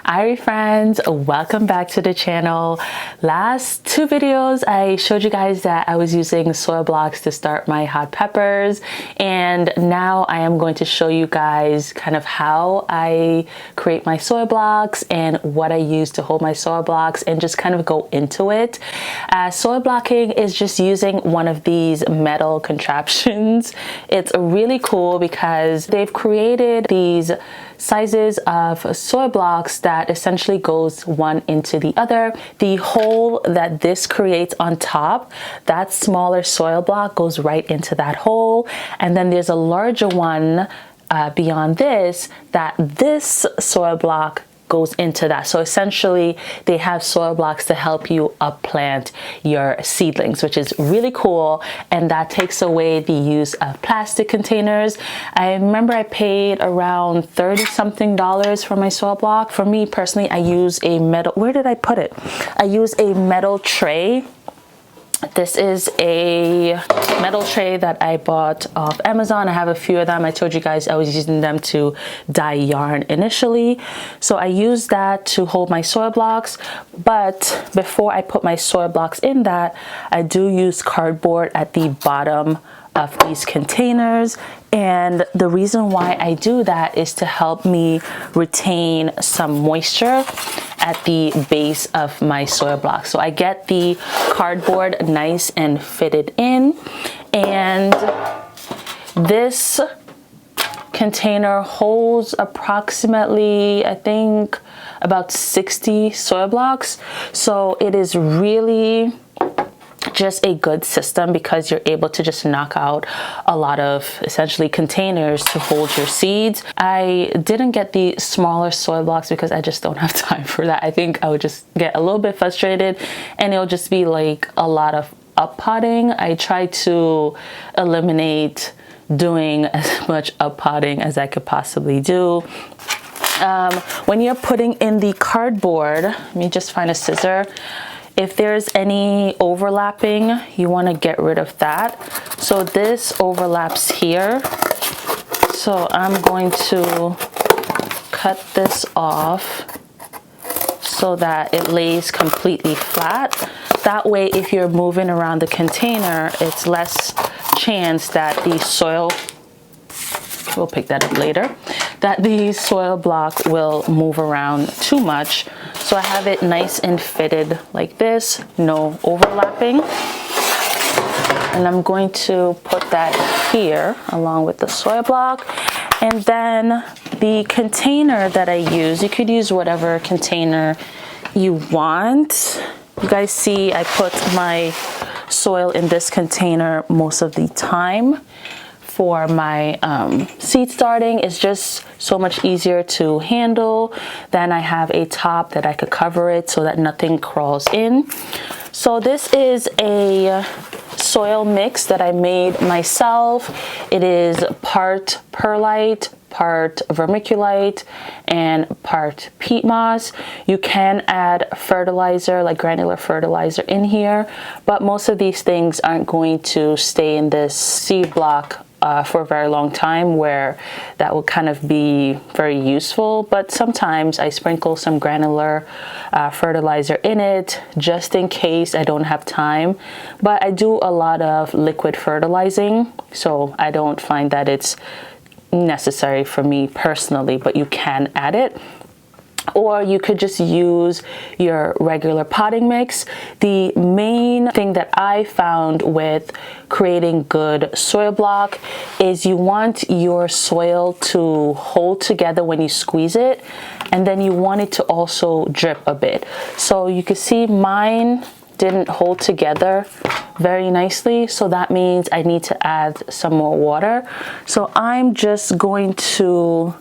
Irie friends, welcome back to the channel. Last two videos I showed you guys that I was using soil blocks to start my hot peppers, and now I am going to show you guys kind of how I create my soil blocks and what I use to hold my soil blocks and just kind of go into it. Soil blocking is just using one of these metal contraptions. It's really cool because they've created these sizes of soil blocks that essentially goes one into the other. The hole that this creates on top, that smaller soil block goes right into that hole, and then there's a larger one beyond this that this soil block goes into that. So essentially they have soil blocks to help you upplant your seedlings, which is really cool, and that takes away the use of plastic containers. I remember I paid around $30 something for my soil block. For me personally, I use a metal, where did I put it? I use a metal tray. This is a metal tray that I bought off Amazon. I have a few of them. I told you guys I was using them to dye yarn initially. So I use that to hold my soil blocks. But before I put my soil blocks in that, I do use cardboard at the bottom of these containers. And the reason why I do that is to help me retain some moisture at the base of my soil block. So I get the cardboard nice and fitted in, and this container holds approximately, I think, about 60 soil blocks. So it is really just a good system because you're able to just knock out a lot of essentially containers to hold your seeds. I didn't get the smaller soil blocks because I just don't have time for that. I think I would just get a little bit frustrated and it'll just be like a lot of up potting. I try to eliminate doing as much up potting as I could possibly do. When you're putting in the cardboard, let me just find a scissor. If there's any overlapping, you want to get rid of that. So this overlaps here. So I'm going to cut this off so that it lays completely flat. That way, if you're moving around the container, it's less chance that the soil, we'll pick that up later, that the soil block will move around too much. So I have it nice and fitted like this, no overlapping. And I'm going to put that here along with the soil block. And then the container that I use, you could use whatever container you want. You guys see I put my soil in this container most of the time. For my seed starting, it's just so much easier to handle. Then I have a top that I could cover it so that nothing crawls in. So this is a soil mix that I made myself. It is part perlite, part vermiculite, and part peat moss. You can add fertilizer, like granular fertilizer in here, but most of these things aren't going to stay in this seed block for a very long time, where that will kind of be very useful. But sometimes I sprinkle some granular fertilizer in it just in case I don't have time. But I do a lot of liquid fertilizing, so I don't find that it's necessary for me personally, but you can add it. Or you could just use your regular potting mix. The main thing that I found with creating good soil block is you want your soil to hold together when you squeeze it, and then you want it to also drip a bit. So you can see mine didn't hold together very nicely, so that means I need to add some more water. So I'm just going to,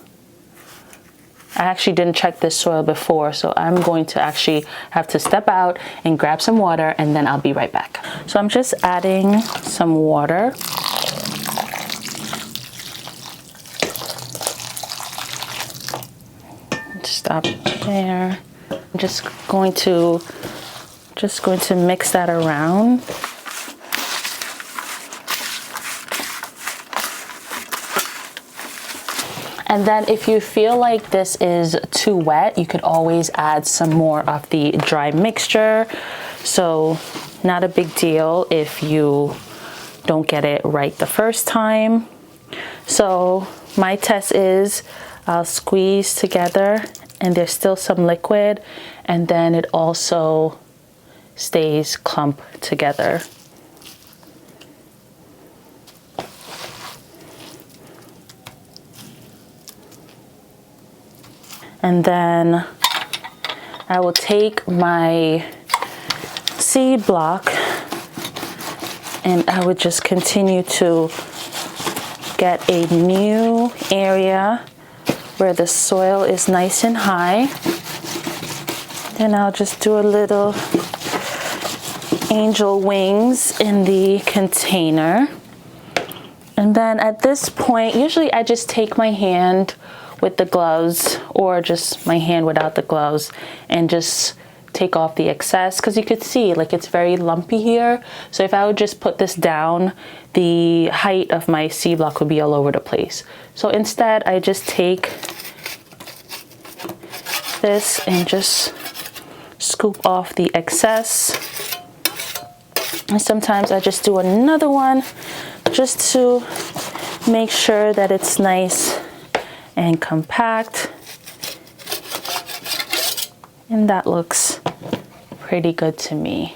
I actually didn't check this soil before, so I'm going to actually have to step out and grab some water, and then I'll be right back. So I'm just adding some water. Stop there. I'm just going to mix that around. And then if you feel like this is too wet, you could always add some more of the dry mixture. So not a big deal if you don't get it right the first time. So my test is I'll squeeze together and there's still some liquid, and then it also stays clumped together. And then I will take my seed block and I would just continue to get a new area where the soil is nice and high. Then I'll just do a little angel wings in the container. And then at this point, usually I just take my hand with the gloves, or just my hand without the gloves, and just take off the excess, because you could see like it's very lumpy here. So if I would just put this down, the height of my seed block would be all over the place. So instead I just take this and just scoop off the excess. And sometimes I just do another one just to make sure that it's nice and compact, and that looks pretty good to me.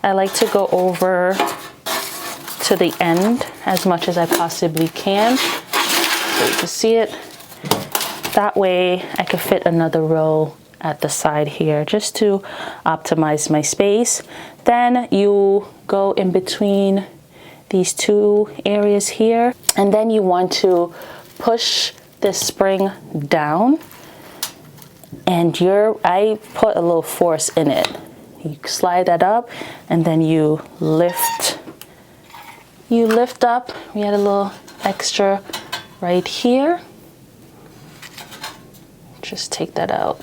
I like to go over to the end as much as I possibly can so you can see it. That way I could fit another row at the side here just to optimize my space. Then you go in between these two areas here, and then you want to push this spring down, and I put a little force in it. You slide that up and then you lift up. We had a little extra right here. Just take that out.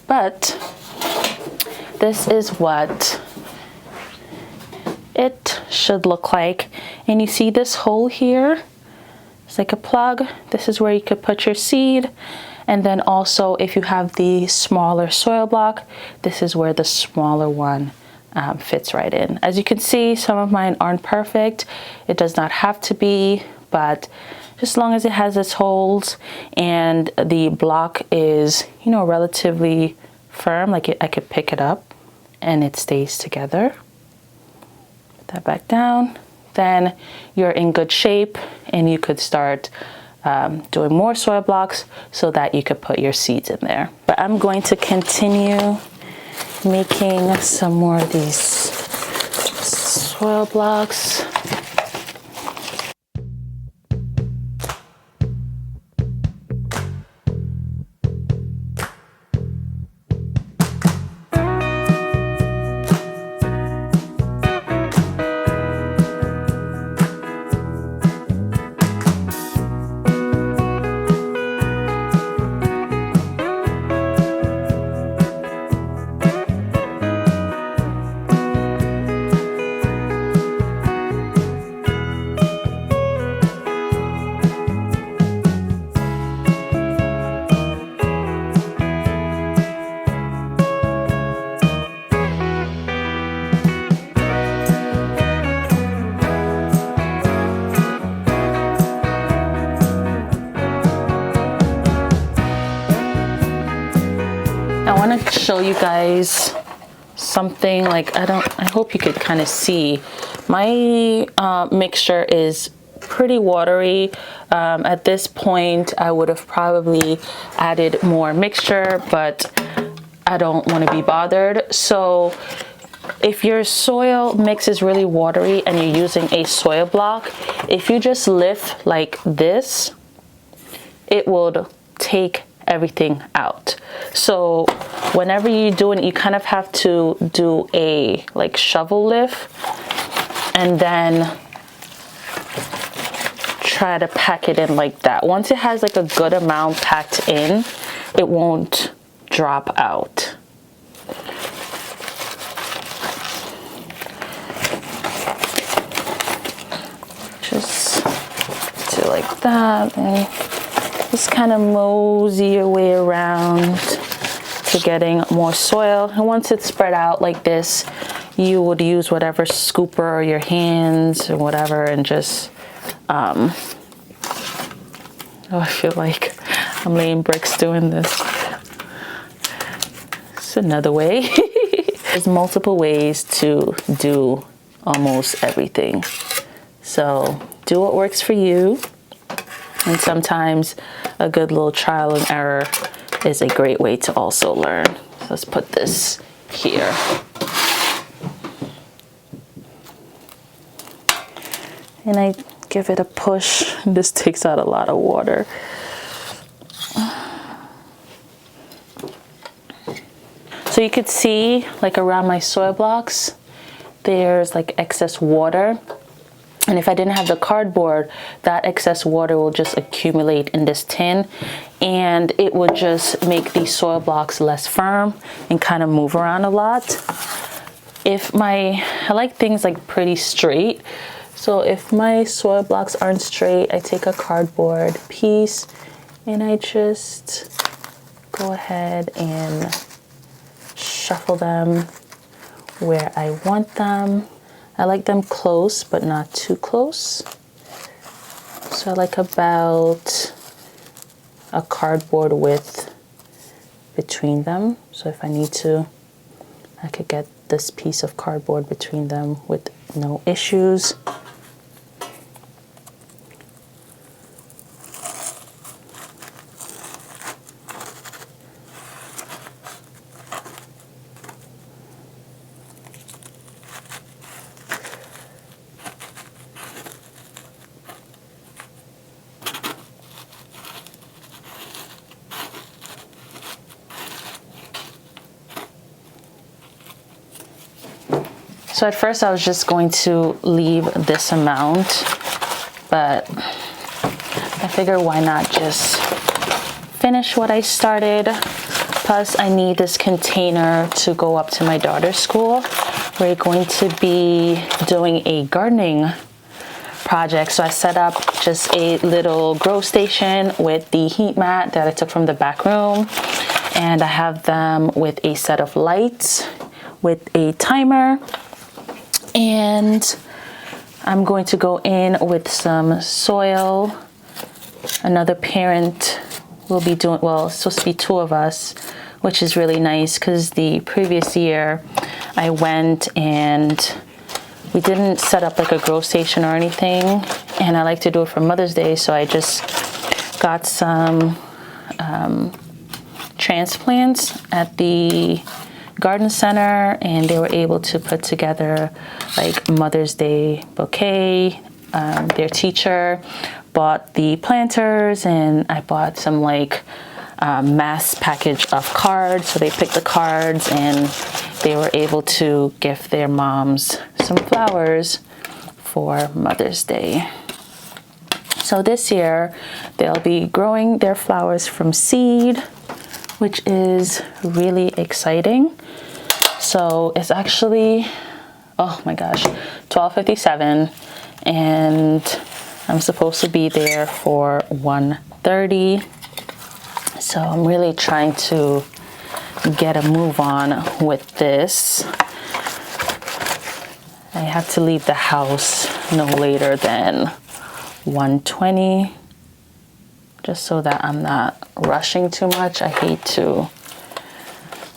But this is what it should look like. And you see this hole here? It's like a plug. This is where you could put your seed. And then also if you have the smaller soil block, this is where the smaller one fits right in. As you can see, some of mine aren't perfect. It does not have to be, but just as long as it has its holes and the block is, you know, relatively firm, like I could pick it up and it stays together. Put that back down. Then you're in good shape and you could start doing more soil blocks so that you could put your seeds in there. But I'm going to continue making some more of these soil blocks. I want to show you guys something, like I hope you could kind of see. My mixture is pretty watery. At this point I would have probably added more mixture, but I don't want to be bothered. So if your soil mix is really watery and you're using a soil block, if you just lift like this, it would take everything out. So whenever you're doing it, you kind of have to do a like shovel lift and then try to pack it in like that. Once it has like a good amount packed in, it won't drop out. Just do like that. And just kind of mosey your way around to getting more soil. And once it's spread out like this, you would use whatever scooper or your hands or whatever and just, oh, I feel like I'm laying bricks doing this. It's another way. There's multiple ways to do almost everything. So do what works for you. And sometimes a good little trial and error is a great way to also learn. So let's put this here. And I give it a push. This takes out a lot of water. So you could see, like around my soil blocks, there's like excess water. And if I didn't have the cardboard, that excess water will just accumulate in this tin, and it would just make these soil blocks less firm and kind of move around a lot. I like things like pretty straight. So if my soil blocks aren't straight, I take a cardboard piece and I just go ahead and shuffle them where I want them. I like them close, but not too close. So I like about a cardboard width between them. So if I need to, I could get this piece of cardboard between them with no issues. So at first I was just going to leave this amount, but I figured why not just finish what I started. Plus I need this container to go up to my daughter's school. We're going to be doing a gardening project. So I set up just a little grow station with the heat mat that I took from the back room. And I have them with a set of lights with a timer. And I'm going to go in with some soil. Another parent will be doing, well, it's supposed to be two of us, which is really nice because the previous year I went and we didn't set up like a grow station or anything. And I like to do it for Mother's Day. So I just got some transplants at the garden center, and they were able to put together like Mother's Day bouquet. Their teacher bought the planters, and I bought some like mass package of cards. So they picked the cards and they were able to gift their moms some flowers for Mother's Day. So this year they'll be growing their flowers from seed, which is really exciting. So it's actually, oh my gosh, 12:57, and I'm supposed to be there for 1:30. So I'm really trying to get a move on with this. I have to leave the house no later than 1:20, just so that I'm not rushing too much. I hate to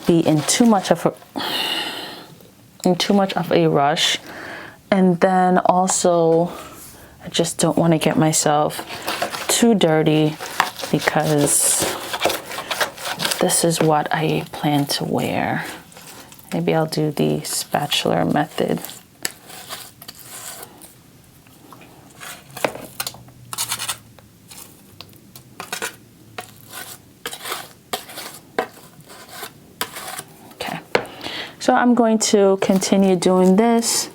be in too much of a rush. And then also I just don't want to get myself too dirty, because this is what I plan to wear. Maybe I'll do the spatula method. So I'm going to continue doing this,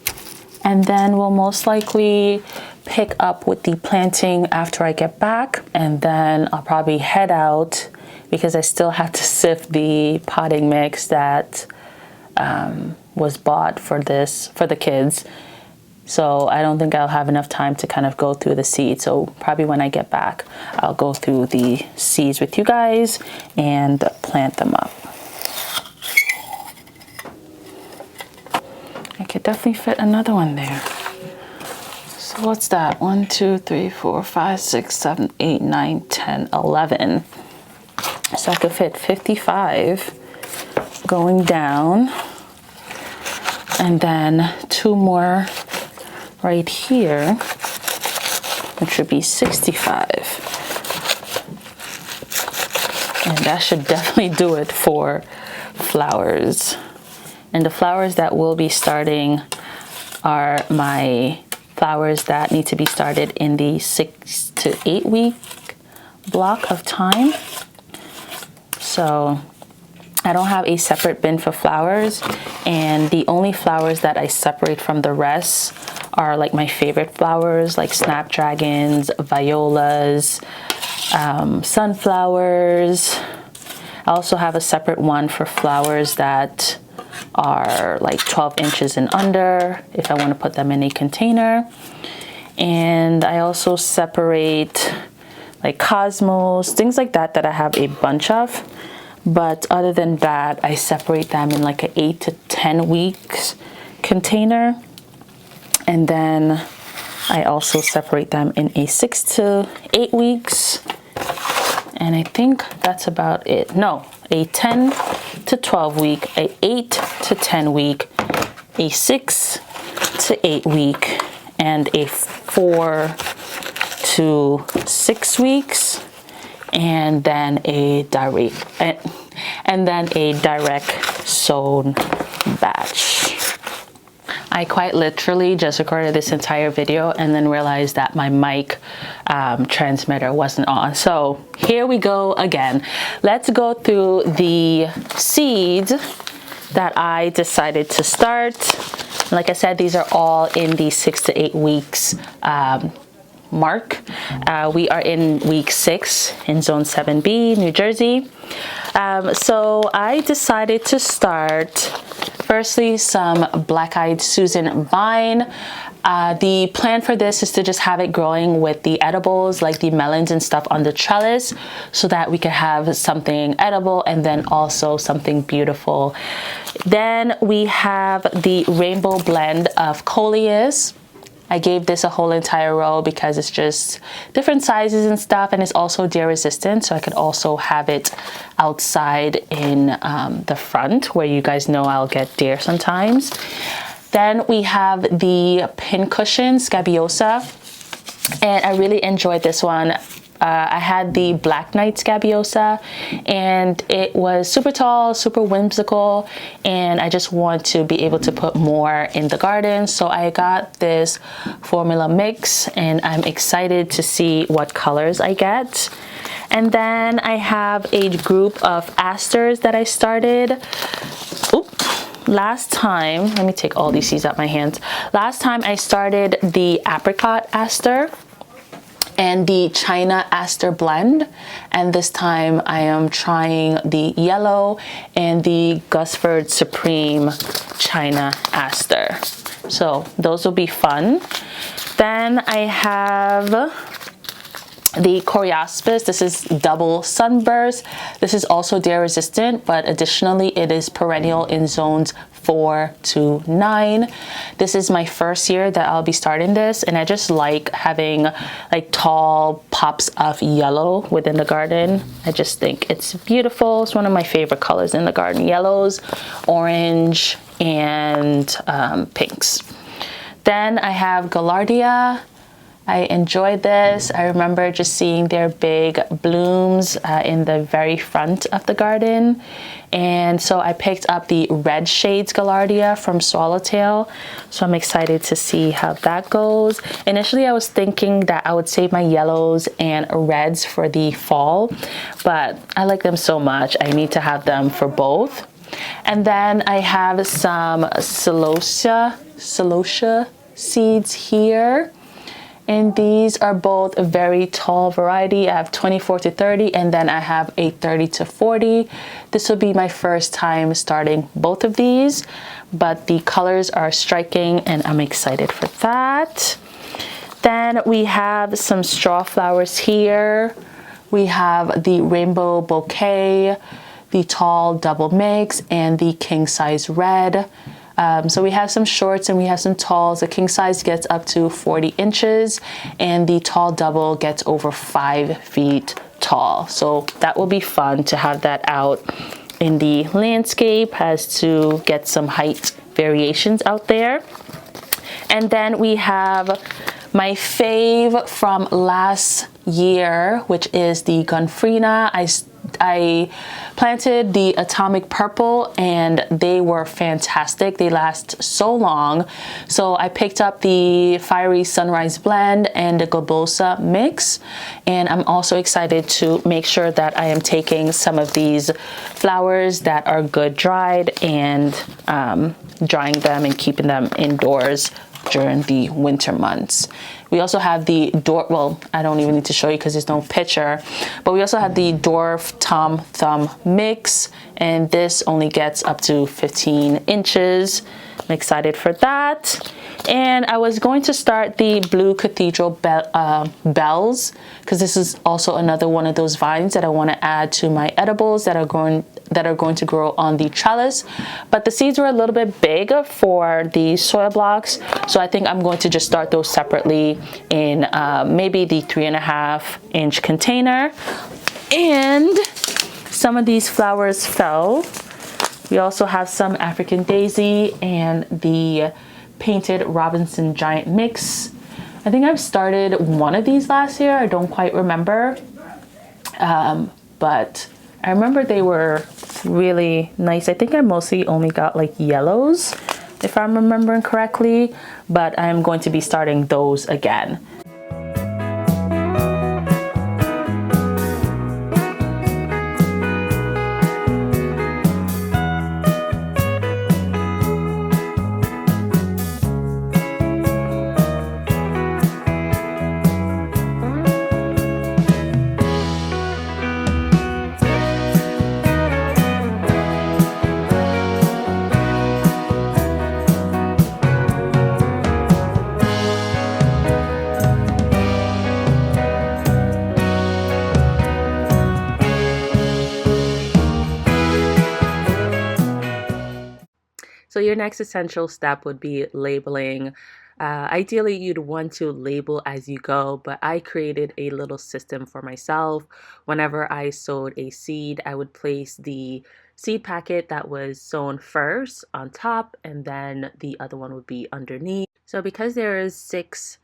and then we'll most likely pick up with the planting after I get back, and then I'll probably head out because I still have to sift the potting mix that was bought for the kids. So I don't think I'll have enough time to kind of go through the seeds. So probably when I get back, I'll go through the seeds with you guys and plant them up. I could definitely fit another one there. So what's that? 1, 2, 3, 4, 5, 6, 7, 8, 9, 10, 11. So I could fit 55 going down. And then 2 more right here, which would be 65. And that should definitely do it for flowers. And the flowers that will be starting are my flowers that need to be started in the 6 to 8 week block of time. So I don't have a separate bin for flowers, and the only flowers that I separate from the rest are like my favorite flowers, like snapdragons, violas, sunflowers. I also have a separate one for flowers that are like 12 inches and under, if I want to put them in a container. And I also separate like cosmos, things like that I have a bunch of. But other than that, I separate them in like an 8 to 10 weeks container. And then I also separate them in a 6 to 8 weeks. And I think that's about it. No, a 10 to 12 week, a 8 to 10 week, a 6 to 8 week, and a 4 to 6 weeks, and then a direct sown batch. I quite literally just recorded this entire video and then realized that my mic transmitter wasn't on. So here we go again. Let's go through the seeds that I decided to start. Like I said, these are all in the 6 to 8 weeks mark. We are in week 6 in zone 7B, New Jersey. So I decided to start firstly some black-eyed Susan vine. The plan for this is to just have it growing with the edibles, like the melons and stuff, on the trellis, so that we could have something edible and then also something beautiful. Then we have the rainbow blend of coleus. I gave this a whole entire row because it's just different sizes and stuff, and it's also deer resistant, so I could also have it outside in the front where you guys know I'll get deer sometimes. Then we have the pincushion scabiosa, and I really enjoyed this one. I had the Black Knight scabiosa, and it was super tall, super whimsical, and I just want to be able to put more in the garden. So I got this formula mix, and I'm excited to see what colors I get. And then I have a group of asters that I started. Last time, let me take all these seeds out my hands. Last time I started the apricot aster and the China aster blend, and this time I am trying the yellow and the Gosford Supreme China aster. So those will be fun. Then I have the Coreospis. This is double sunburst. This is also deer resistant, but additionally it is perennial in zones 4 to 9. This is my first year that I'll be starting this, and I just like having like tall pops of yellow within the garden. I just think it's beautiful. It's one of my favorite colors in the garden: yellows, orange, and pinks. Then I have Gaillardia. I enjoyed this. I remember just seeing their big blooms in the very front of the garden. And so I picked up the red shades Gaillardia from Swallowtail. So I'm excited to see how that goes. Initially, I was thinking that I would save my yellows and reds for the fall, but I like them so much, I need to have them for both. And then I have some celosia seeds here. And these are both a very tall variety. I have 24 to 30, and then I have a 30 to 40. This will be my first time starting both of these, but the colors are striking and I'm excited for that. Then we have some straw flowers here. We have the rainbow bouquet, the tall double mix, and the king size red. So we have some shorts and we have some talls. The king size gets up to 40 inches and the tall double gets over 5 feet tall. So that will be fun to have that out in the landscape, as to get some height variations out there. And then we have my fave from last year, which is the Gunfrina. I planted the Atomic Purple and they were fantastic. They last so long. So I picked up the Fiery Sunrise Blend and the Globosa Mix. And I'm also excited to make sure that I am taking some of these flowers that are good dried and drying them and keeping them indoors during the winter months. We also have the well, I don't even need to show you because there's no picture, but we also have the Dwarf Tom Thumb Mix, and this only gets up to 15 inches. I'm excited for that. And I was going to start the Blue Cathedral Bells, because this is also another one of those vines that I want to add to my edibles that are going to grow on the trellis. But the seeds were a little bit big for the soil blocks, so I think I'm going to just start those separately in maybe the 3.5-inch container. And some of these flowers fell. We also have some African Daisy and the Painted Robinson Giant Mix. I think I've started one of these last year. I don't quite remember, but I remember they were really nice. I think I mostly only got like yellows, if I'm remembering correctly, but I'm going to be starting those again. So your next essential step would be labeling. Ideally, you'd want to label as you go, but I created a little system for myself. Whenever I sowed a seed, I would place the seed packet that was sown first on top, and then the other one would be underneath. So because there is 6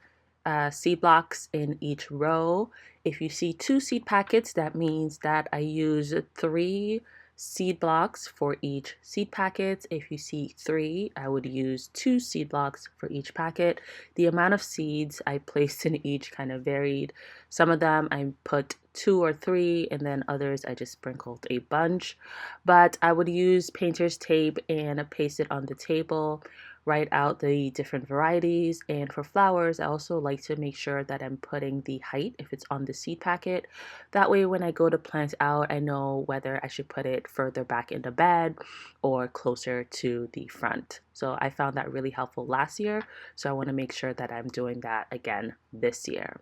seed blocks in each row, if you see 2 seed packets, that means that I use 3 seed blocks for each seed packet. If you see 3, I would use 2 seed blocks for each packet. The amount of seeds I placed in each kind of varied. Some of them I put 2 or 3, and then others I just sprinkled a bunch. But I would use painter's tape and paste it on the table, write out the different varieties. And for flowers, I also like to make sure that I'm putting the height if it's on the seed packet. That way when I go to plant out, I know whether I should put it further back in the bed or closer to the front. So I found that really helpful last year, so I want to make sure that I'm doing that again this year.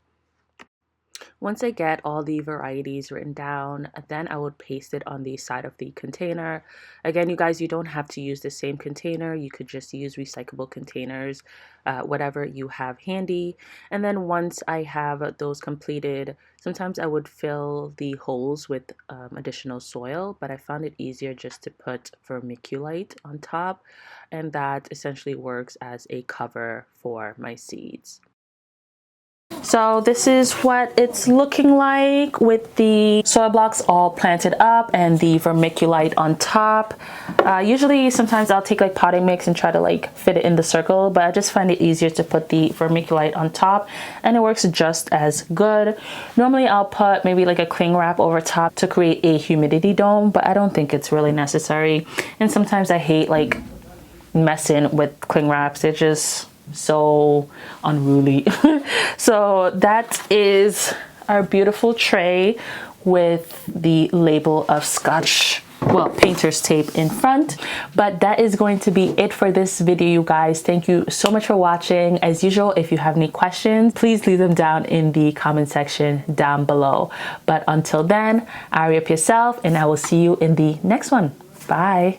Once I get all the varieties written down, then I would paste it on the side of the container. Again, you guys, you don't have to use the same container. You could just use recyclable containers, whatever you have handy. And then once I have those completed, sometimes I would fill the holes with additional soil, but I found it easier just to put vermiculite on top, and that essentially works as a cover for my seeds. So this is what it's looking like with the soil blocks all planted up and the vermiculite on top. Usually sometimes I'll take like potting mix and try to like fit it in the circle, but I just find it easier to put the vermiculite on top, and it works just as good. Normally I'll put maybe like a cling wrap over top to create a humidity dome, but I don't think it's really necessary. And sometimes I hate like messing with cling wraps. It just so unruly. So that is our beautiful tray with the label of Scotch, well, painter's tape in front. But that is going to be it for this video, you guys. Thank you so much for watching. As usual, if you have any questions, please leave them down in the comment section down below. But until then, Irie up yourself, and I will see you in the next one. Bye.